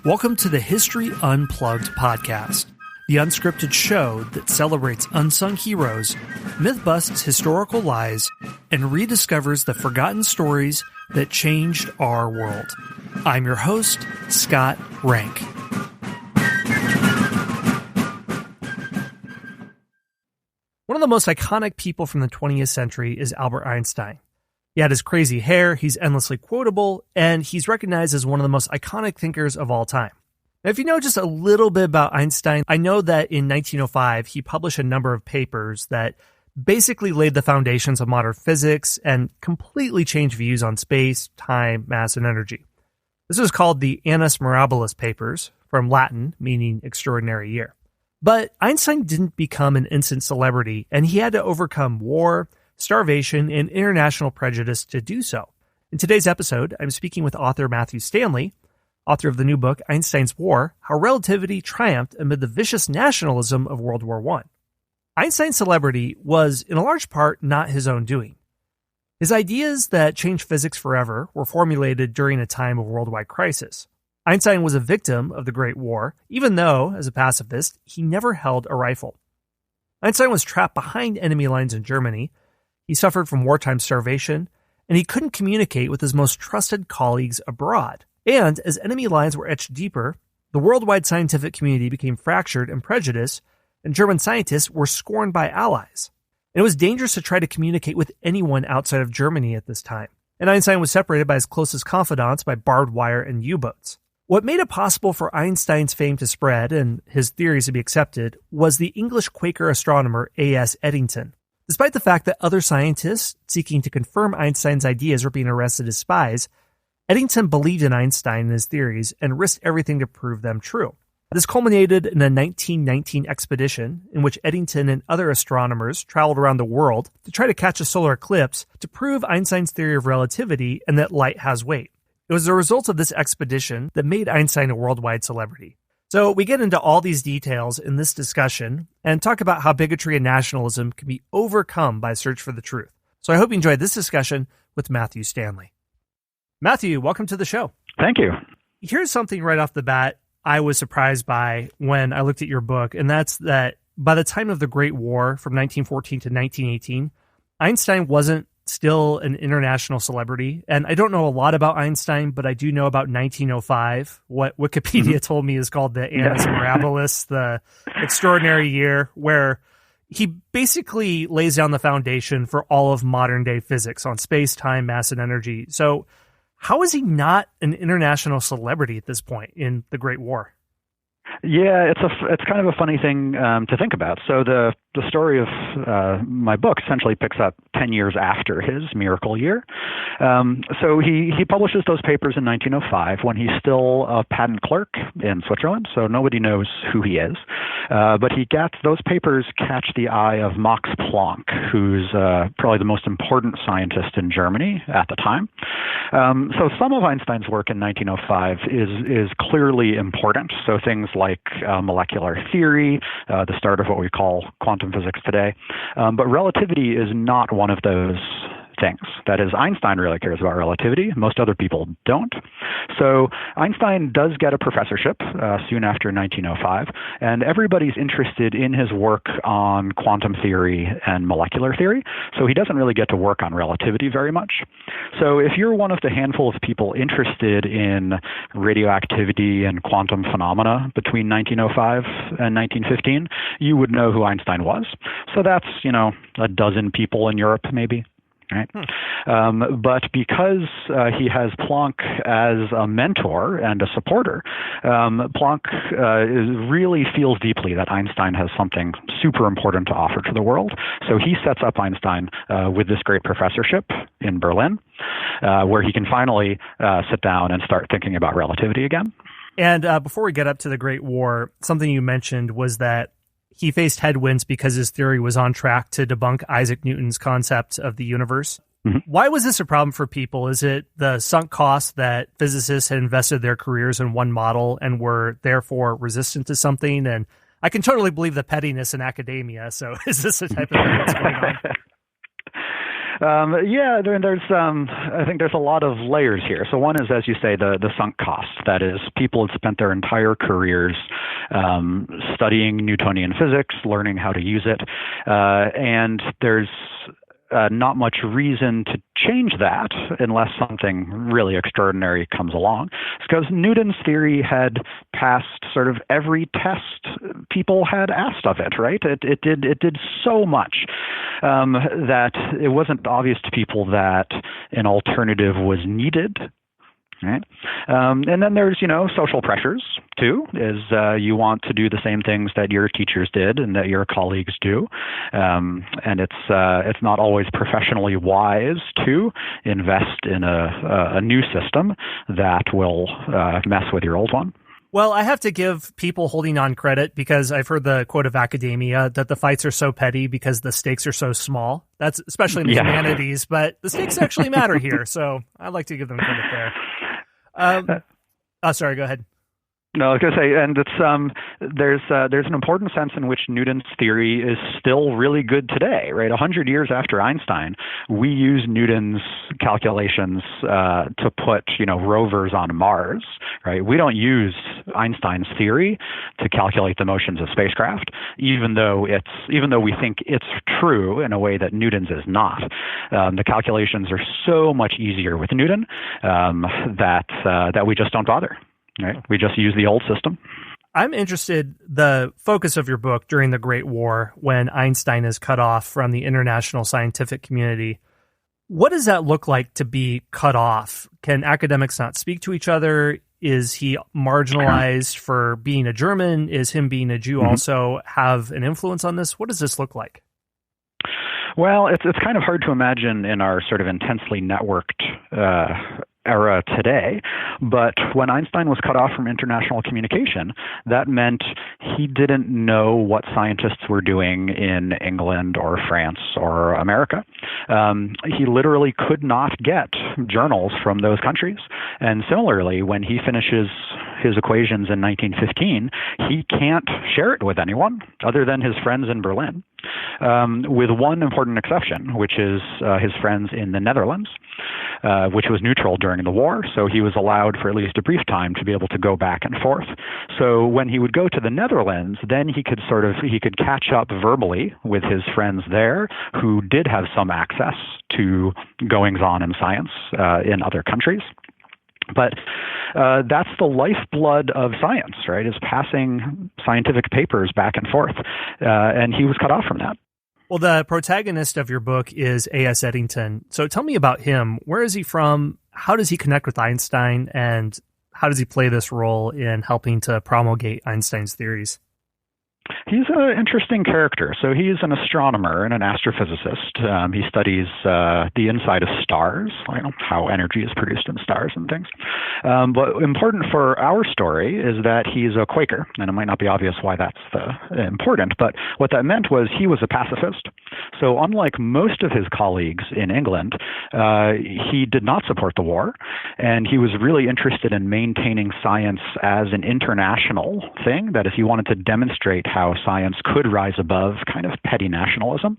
Welcome to the History Unplugged podcast, the unscripted show that celebrates unsung heroes, myth-busts historical lies, and rediscovers the forgotten stories that changed our world. I'm your host, Scott Rank. One of the most iconic people from the 20th century is Albert Einstein. He had his crazy hair, he's endlessly quotable, and he's recognized as one of the most iconic thinkers of all time. Now, if you know just a little bit about Einstein, I know that in 1905, he published a number of papers that basically laid the foundations of modern physics and completely changed views on space, time, mass, and energy. This was called the Annus Mirabilis Papers, from Latin, meaning extraordinary year. But Einstein didn't become an instant celebrity, and he had to overcome war, starvation, and international prejudice to do so. In today's episode, I'm speaking with author Matthew Stanley, author of the new book, Einsteins War, How Relativity Triumphed Amid the Vicious Nationalism of World War I. Einstein's celebrity was, in a large part, not his own doing. His ideas that changed physics forever were formulated during a time of worldwide crisis. Einstein was a victim of the Great War, even though, as a pacifist, he never held a rifle. Einstein was trapped behind enemy lines in Germany. He suffered from wartime starvation, and he couldn't communicate with his most trusted colleagues abroad. And as enemy lines were etched deeper, the worldwide scientific community became fractured and prejudiced, and German scientists were scorned by allies. And it was dangerous to try to communicate with anyone outside of Germany at this time. And Einstein was separated by his closest confidants by barbed wire and U-boats. What made it possible for Einstein's fame to spread and his theories to be accepted was the English Quaker astronomer A.S. Eddington. Despite the fact that other scientists seeking to confirm Einstein's ideas were being arrested as spies, Eddington believed in Einstein and his theories and risked everything to prove them true. This culminated in a 1919 expedition in which Eddington and other astronomers traveled around the world to try to catch a solar eclipse to prove Einstein's theory of relativity and that light has weight. It was the result of this expedition that made Einstein a worldwide celebrity. So we get into all these details in this discussion and talk about how bigotry and nationalism can be overcome by search for the truth. So I hope you enjoyed this discussion with Matthew Stanley. Matthew, welcome to the show. Thank you. Here's something right off the bat I was surprised by when I looked at your book, and that's that by the time of the Great War from 1914 to 1918, Einstein wasn't still an international celebrity. And I don't know a lot about Einstein, but I do know about 1905. What Wikipedia told me is called the Annus Mirabilis, the extraordinary year, where he basically lays down the foundation for all of modern day physics on space, time, mass, and energy. So how is he not an international celebrity at this point in the Great War? Yeah, it's kind of a funny thing to think about. So the story of my book essentially picks up 10 years after his miracle year. So he publishes those papers in 1905 when he's still a patent clerk in Switzerland, so nobody knows who he is. But those papers catch the eye of Max Planck, who's probably the most important scientist in Germany at the time. So some of Einstein's work in 1905 is clearly important. So things like molecular theory, the start of what we call quantum physics today. But relativity is not one of those things. That is, Einstein really cares about relativity. Most other people don't. So Einstein does get a professorship soon after 1905, and everybody's interested in his work on quantum theory and molecular theory. So he doesn't really get to work on relativity very much. So if you're one of the handful of people interested in radioactivity and quantum phenomena between 1905 and 1915, you would know who Einstein was. So that's, a dozen people in Europe maybe. Right. But because he has Planck as a mentor and a supporter, Planck really feels deeply that Einstein has something super important to offer to the world. So he sets up Einstein with this great professorship in Berlin, where he can finally sit down and start thinking about relativity again. And before we get up to the Great War, something you mentioned was that he faced headwinds because his theory was on track to debunk Isaac Newton's concept of the universe. Mm-hmm. Why was this a problem for people? Is it the sunk cost that physicists had invested their careers in one model and were therefore resistant to something? And I can totally believe the pettiness in academia. So is this the type of thing that's going on? I think there's a lot of layers here. So one is, as you say, the sunk cost. That is, people had spent their entire careers studying Newtonian physics, learning how to use it, and there's not much reason to change that unless something really extraordinary comes along. It's because Newton's theory had passed sort of every test people had asked of it, right? It did so much that it wasn't obvious to people that an alternative was needed. Right. And then there's, social pressures, too, is you want to do the same things that your teachers did and that your colleagues do. And it's not always professionally wise to invest in a new system that will mess with your old one. Well, I have to give people holding on credit because I've heard the quote of academia that the fights are so petty because the stakes are so small. That's especially in the humanities, but the stakes actually matter here. So I'd like to give them credit there. Sorry, go ahead. No, I was going to say, and it's there's an important sense in which Newton's theory is still really good today, right? 100 years after Einstein, we use Newton's calculations to put rovers on Mars, right? We don't use Einstein's theory to calculate the motions of spacecraft, even though we think it's true in a way that Newton's is not. The calculations are so much easier with Newton that we just don't bother. Right. We just use the old system. I'm interested, the focus of your book during the Great War, when Einstein is cut off from the international scientific community. What does that look like to be cut off? Can academics not speak to each other? Is he marginalized for being a German? Is him being a Jew also have an influence on this? What does this look like? Well, it's kind of hard to imagine in our sort of intensely networked era today, but when Einstein was cut off from international communication, that meant he didn't know what scientists were doing in England or France or America. He literally could not get journals from those countries. And similarly, when he finishes his equations in 1915, he can't share it with anyone other than his friends in Berlin, with one important exception, which is his friends in the Netherlands, which was neutral during the war, so he was allowed for at least a brief time to be able to go back and forth. So when he would go to the Netherlands, then he could catch up verbally with his friends there who did have some access to goings-on in science in other countries. But that's the lifeblood of science, right, is passing scientific papers back and forth. And he was cut off from that. Well, the protagonist of your book is A.S. Eddington. So tell me about him. Where is he from? How does he connect with Einstein? And how does he play this role in helping to promulgate Einstein's theories? He's an interesting character. So he's an astronomer and an astrophysicist. He studies the inside of stars, how energy is produced in stars and things. But important for our story is that he's a Quaker, and it might not be obvious why that's important, but what that meant was he was a pacifist. So unlike most of his colleagues in England, he did not support the war, and he was really interested in maintaining science as an international thing, that is, he wanted to demonstrate how science could rise above kind of petty nationalism.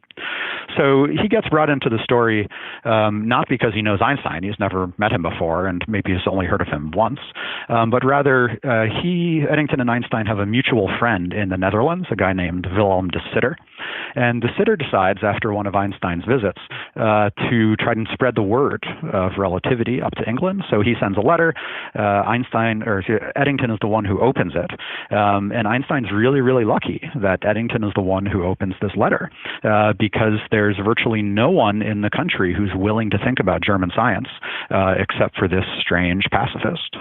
So he gets brought into the story not because he knows Einstein, he's never met him before, and maybe he's only heard of him once, but rather Eddington and Einstein have a mutual friend in the Netherlands, a guy named Willem de Sitter. And de Sitter decides, after one of Einstein's visits, to try and spread the word of relativity up to England. So he sends a letter. Eddington is the one who opens it. And Einstein's really, really lucky that Eddington is the one who opens this letter, because there's virtually no one in the country who's willing to think about German science except for this strange pacifist.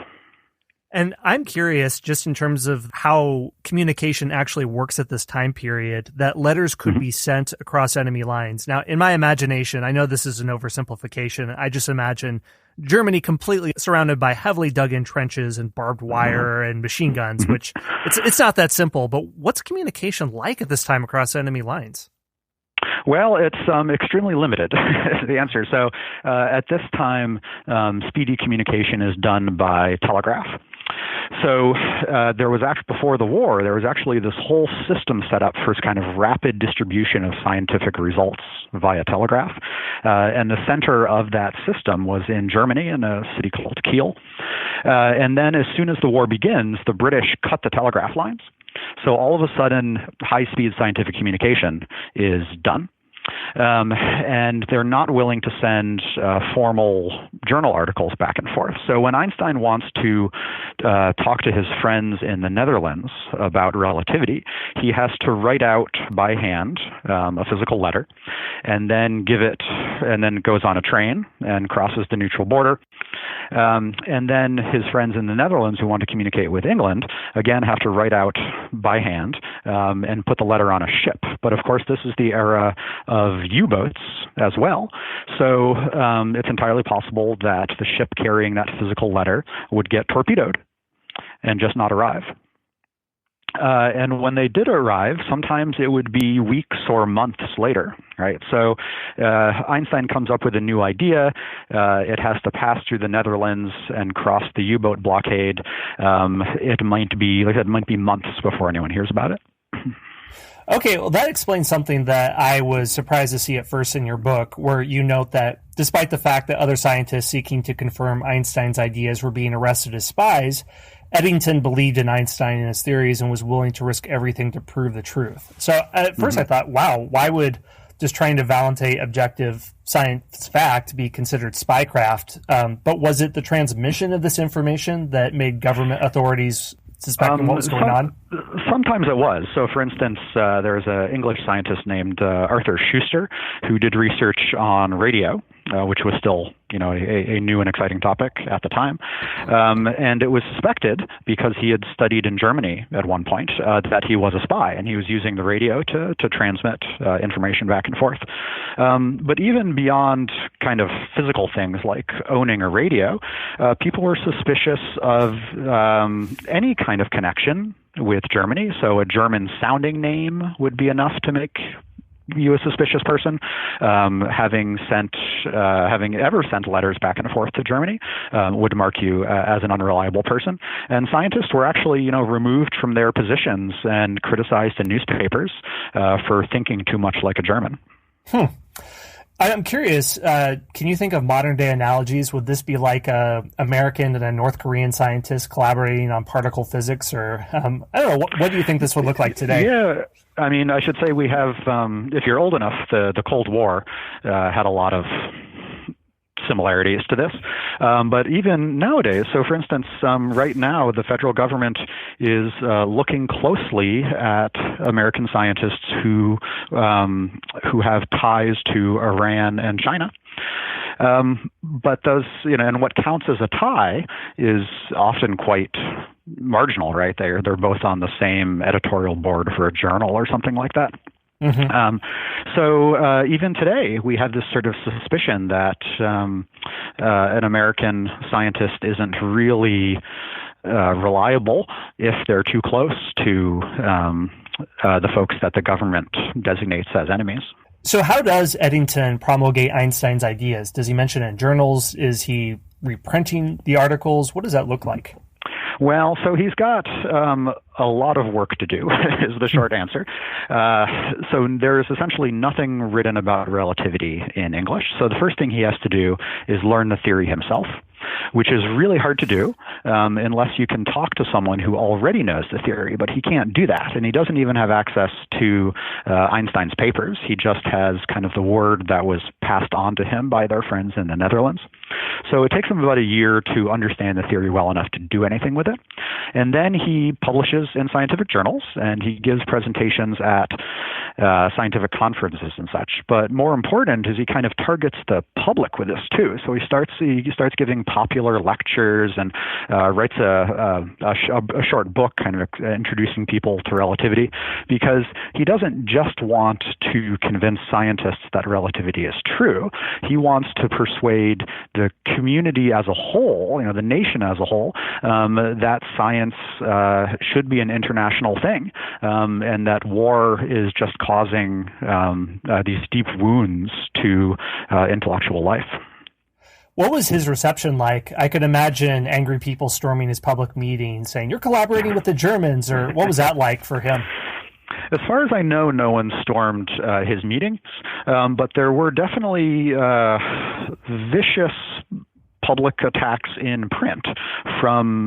And I'm curious, just in terms of how communication actually works at this time period, that letters could be sent across enemy lines. Now, in my imagination, I know this is an oversimplification. I just imagine Germany completely surrounded by heavily dug-in trenches and barbed wire and machine guns, which it's not that simple. But what's communication like at this time across enemy lines? Well, it's extremely limited, is the answer. So at this time, speedy communication is done by telegraph. So there was actually, before the war, there was actually this whole system set up for kind of rapid distribution of scientific results via telegraph. And the center of that system was in Germany in a city called Kiel. And then as soon as the war begins, the British cut the telegraph lines. So all of a sudden, high-speed scientific communication is done. And they're not willing to send formal journal articles back and forth. So when Einstein wants to talk to his friends in the Netherlands about relativity, he has to write out by hand a physical letter, and then give it, and then goes on a train and crosses the neutral border. And then his friends in the Netherlands who want to communicate with England, again, have to write out by hand and put the letter on a ship. But of course, this is the era of U-boats as well. So it's entirely possible that the ship carrying that physical letter would get torpedoed and just not arrive. And when they did arrive, sometimes it would be weeks or months later, right? So Einstein comes up with a new idea. It has to pass through the Netherlands and cross the U-boat blockade. It might be, like I said, it might be months before anyone hears about it. Okay, well, that explains something that I was surprised to see at first in your book, where you note that despite the fact that other scientists seeking to confirm Einstein's ideas were being arrested as spies, Eddington believed in Einstein and his theories and was willing to risk everything to prove the truth. So at first I thought, wow, why would just trying to validate objective science fact be considered spycraft? But was it the transmission of this information that made government authorities suspecting what was going on? Sometimes it was. So, for instance, there's an English scientist named Arthur Schuster who did research on radio, which was still, a new and exciting topic at the time. And it was suspected, because he had studied in Germany at one point, that he was a spy, and he was using the radio to transmit information back and forth. But even beyond kind of physical things like owning a radio, people were suspicious of any kind of connection with Germany. So a German sounding name would be enough to make you a suspicious person. Having ever sent letters back and forth to Germany would mark you as an unreliable person. And scientists were actually, removed from their positions and criticized in newspapers for thinking too much like a German. I'm curious, can you think of modern day analogies? Would this be like a American and a North Korean scientist collaborating on particle physics? Or, I don't know, what do you think this would look like today? Yeah, I mean, I should say we have, if you're old enough, the Cold War had a lot of similarities to this. But even nowadays, so for instance, right now, the federal government is looking closely at American scientists who have ties to Iran and China. But those, and what counts as a tie is often quite marginal, right? They're both on the same editorial board for a journal or something like that. So even today, we have this sort of suspicion that an American scientist isn't really reliable if they're too close to the folks that the government designates as enemies. So how does Eddington promulgate Einstein's ideas? Does he mention it in journals? Is he reprinting the articles? What does that look like? Well, so he's got a lot of work to do, is the short answer. So there's essentially nothing written about relativity in English. So the first thing he has to do is learn the theory himself, which is really hard to do unless you can talk to someone who already knows the theory, but he can't do that. And he doesn't even have access to Einstein's papers. He just has kind of the word that was passed on to him by their friends in the Netherlands. So it takes him about a year to understand the theory well enough to do anything with it. And then he publishes in scientific journals, and he gives presentations at scientific conferences and such. But more important is he kind of targets the public with this too. So he starts giving popular lectures and writes a short book kind of introducing people to relativity, because he doesn't just want to convince scientists that relativity is true. He wants to persuade the community as a whole, the nation as a whole, that science should be an international thing, and that war is just causing these deep wounds to intellectual life. What was his reception like? I could imagine angry people storming his public meetings saying, "You're collaborating with the Germans," or what was that like for him? As far as I know, no one stormed his meetings, but there were definitely vicious public attacks in print from